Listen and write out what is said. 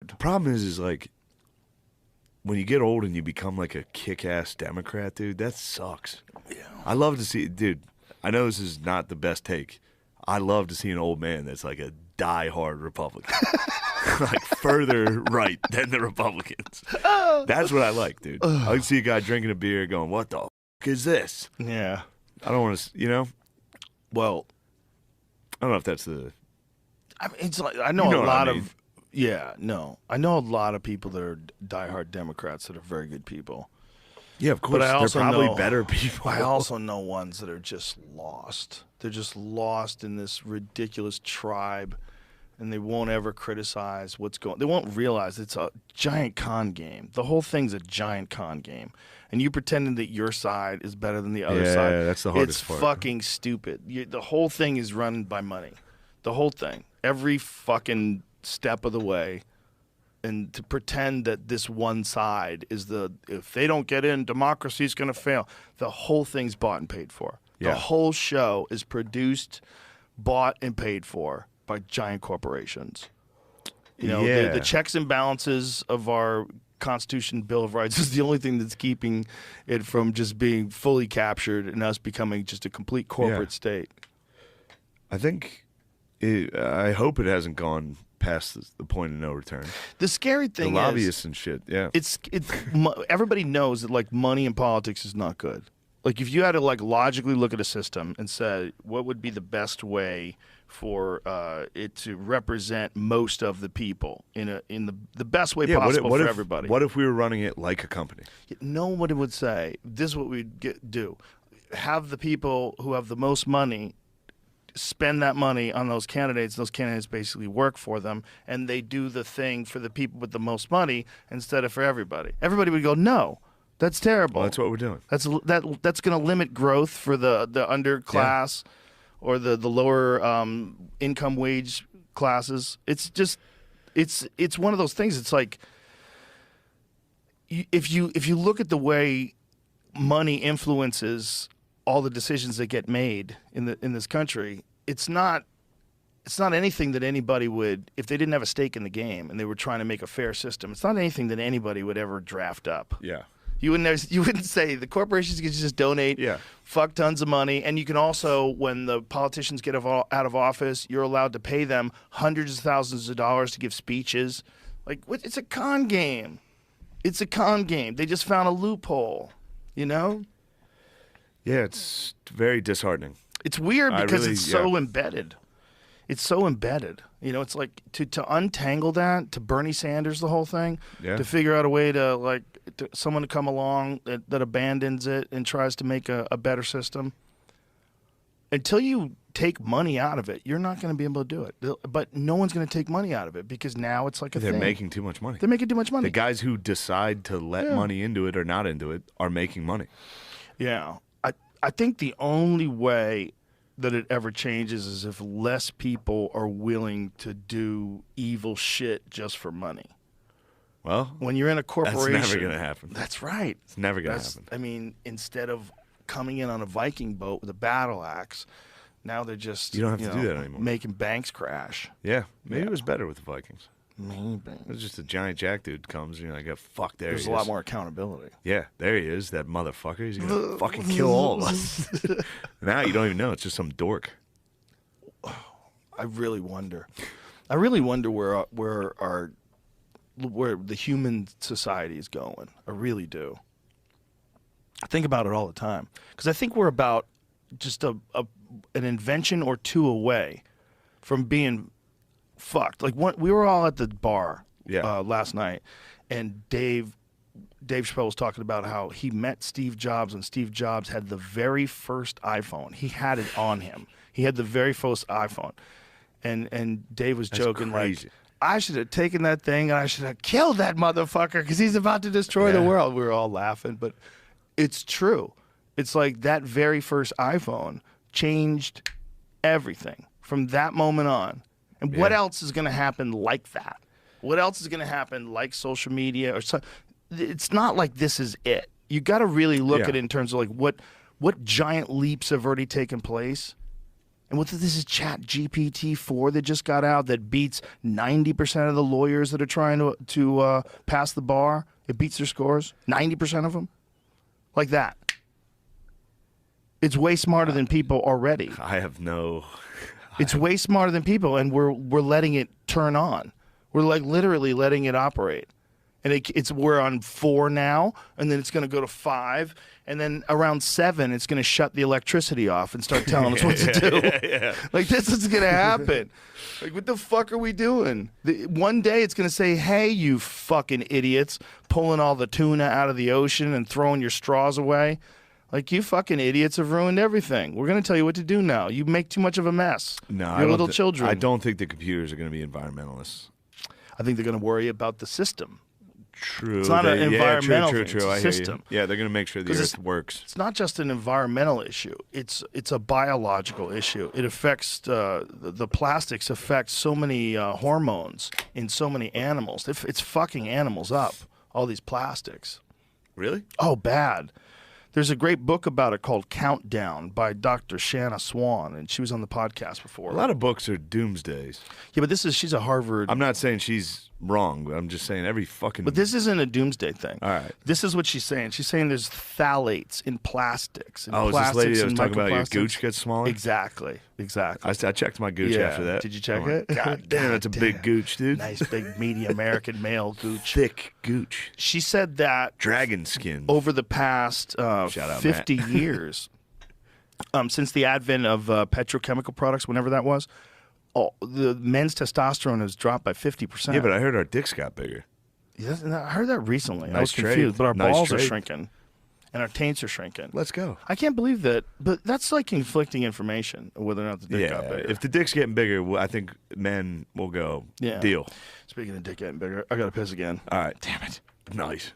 The problem is like when you get old and you become like a kick-ass Democrat, dude, that sucks. Yeah. I love to see, dude, I know this is not the best take. I love to see an old man that's like a die-hard Republican. Like further right than the Republicans. That's what I like, dude. I like to see a guy drinking a beer going, what the is this? Yeah. I don't want to, Well, I don't know if that's the... I mean, it's like I know You know a what lot I mean. of I know a lot of people that are diehard Democrats that are very good people. Yeah, of course. But I also They're probably know, better people. I also know ones that are just lost. They're just lost in this ridiculous tribe, and they won't ever criticize what's going. They won't realize it's a giant con game. The whole thing's a giant con game, and you pretending that your side is better than the other side. Yeah, that's the hardest part. It's fucking stupid. The whole thing is run by money. The whole thing. Every fucking step of the way. And to pretend that this one side is if they don't get in, democracy's going to fail. The whole thing's bought and paid for. Yeah. The whole show is produced, bought, and paid for by giant corporations. The checks and balances of our Constitution, Bill of Rights is the only thing that's keeping it from just being fully captured and us becoming just a complete corporate state. I think, I hope it hasn't gone past the point of no return. The scary thing the lobbyists and shit, yeah. It's everybody knows that like money in politics is not good. Like if you had to like logically look at a system and say what would be the best way for it to represent most of the people in the best way possible for everybody. What if we were running it like a company? Nobody would say this is what we'd do. Have the people who have the most money spend that money on those candidates. Those candidates basically work for them, and they do the thing for the people with the most money instead of for everybody. Everybody would go, no, that's terrible. Well, that's what we're doing. That's going to limit growth for the underclass or the lower income wage classes. It's just it's one of those things. It's like if you look at the way money influences all the decisions that get made in this country, it's not anything that anybody would, if they didn't have a stake in the game and they were trying to make a fair system, it's not anything that anybody would ever draft up. Yeah. You wouldn't say the corporations can just donate fuck tons of money, and you can also, when the politicians get out of office, you're allowed to pay them hundreds of thousands of dollars to give speeches. Like, it's a con game. It's a con game. They just found a loophole, Yeah, it's very disheartening. It's weird because really, it's so embedded. It's so embedded. It's like to untangle that, to Bernie Sanders the whole thing, to figure out a way to someone to come along that abandons it and tries to make a better system. Until you take money out of it, you're not going to be able to do it. But no one's going to take money out of it because now it's like They're thing. making too much money. They're making too much money. The guys who decide to let money into it or not into it are making money. Yeah. I think the only way that it ever changes is if less people are willing to do evil shit just for money. Well, when you're in a corporation, that's never going to happen. That's right. It's never going to happen. I mean, instead of coming in on a Viking boat with a battle axe, now they're just you don't have to do that anymore. Making banks crash. Yeah, maybe it was better with the Vikings. Maybe. It was just a giant jack dude comes, and you're like, fuck, There's a lot more accountability. Yeah, there he is, that motherfucker. He's going to fucking kill all of us. Now you don't even know. It's just some dork. I really wonder. where the human society is going. I really do. I think about it all the time. Because I think we're about just an invention or two away from being fucked. Like we were all at the bar last night, and Dave Chappelle was talking about how he met Steve Jobs when Steve Jobs had the very first iPhone. He had it on him. He had the very first iPhone, and Dave was joking like, I should have taken that thing and I should have killed that motherfucker because he's about to destroy the world. We were all laughing, but it's true. It's like that very first iPhone changed everything from that moment on. And what else is going to happen like that? What else is going to happen like social media or something? It's not like this is it. You got to really look at it in terms of like what giant leaps have already taken place. And what this is Chat GPT-4 that just got out that beats 90% of the lawyers that are trying to pass the bar. It beats their scores, 90% of them, like that. It's way smarter than people already. I have no. It's way smarter than people, and we're letting it turn on. We're like literally letting it operate. And we're on 4 now, and then it's going to go to 5, and then around 7, it's going to shut the electricity off and start telling us what to do. Yeah. Like, this is going to happen. Like, what the fuck are we doing? One day it's going to say, hey, you fucking idiots, pulling all the tuna out of the ocean and throwing your straws away. Like, you fucking idiots have ruined everything. We're going to tell you what to do now. You make too much of a mess. No, You're little children. I don't think the computers are going to be environmentalists. I think they're going to worry about the system. True. It's not an environmental true, thing. True. It's a I system. hear you. Yeah, they're going to make sure the Earth works. It's not just an environmental issue. It's a biological issue. It affects the plastics affect so many hormones in so many animals. It's fucking animals up. All these plastics. Really? Oh, bad. There's a great book about it called Countdown by Dr. Shanna Swan, and she was on the podcast before. A lot of books are doomsdays. Yeah, but she's a Harvard. I'm not saying she's wrong, but I'm just saying every fucking. But this isn't a doomsday thing. All right. This is what she's saying. She's saying there's phthalates in plastics. Is this lady that was talking about your gooch gets smaller? Exactly. I checked my gooch after that. Did you check it? God damn, that's a big gooch, dude. Nice, big, meaty American male gooch. Thick gooch. She said that dragon skin. Over the past 50 years, since the advent of petrochemical products, whenever that was, the men's testosterone has dropped by 50%. Yeah, but I heard our dicks got bigger. Yeah, I heard that recently. Nice I was confused, trade. but our Nice balls trade. are shrinking. And our taints are shrinking. Let's go. I can't believe that, but that's like conflicting information, whether or not the dick got bigger. If the dick's getting bigger, I think men will go, deal. Speaking of dick getting bigger, I got to piss again. All right. Damn it. Nice.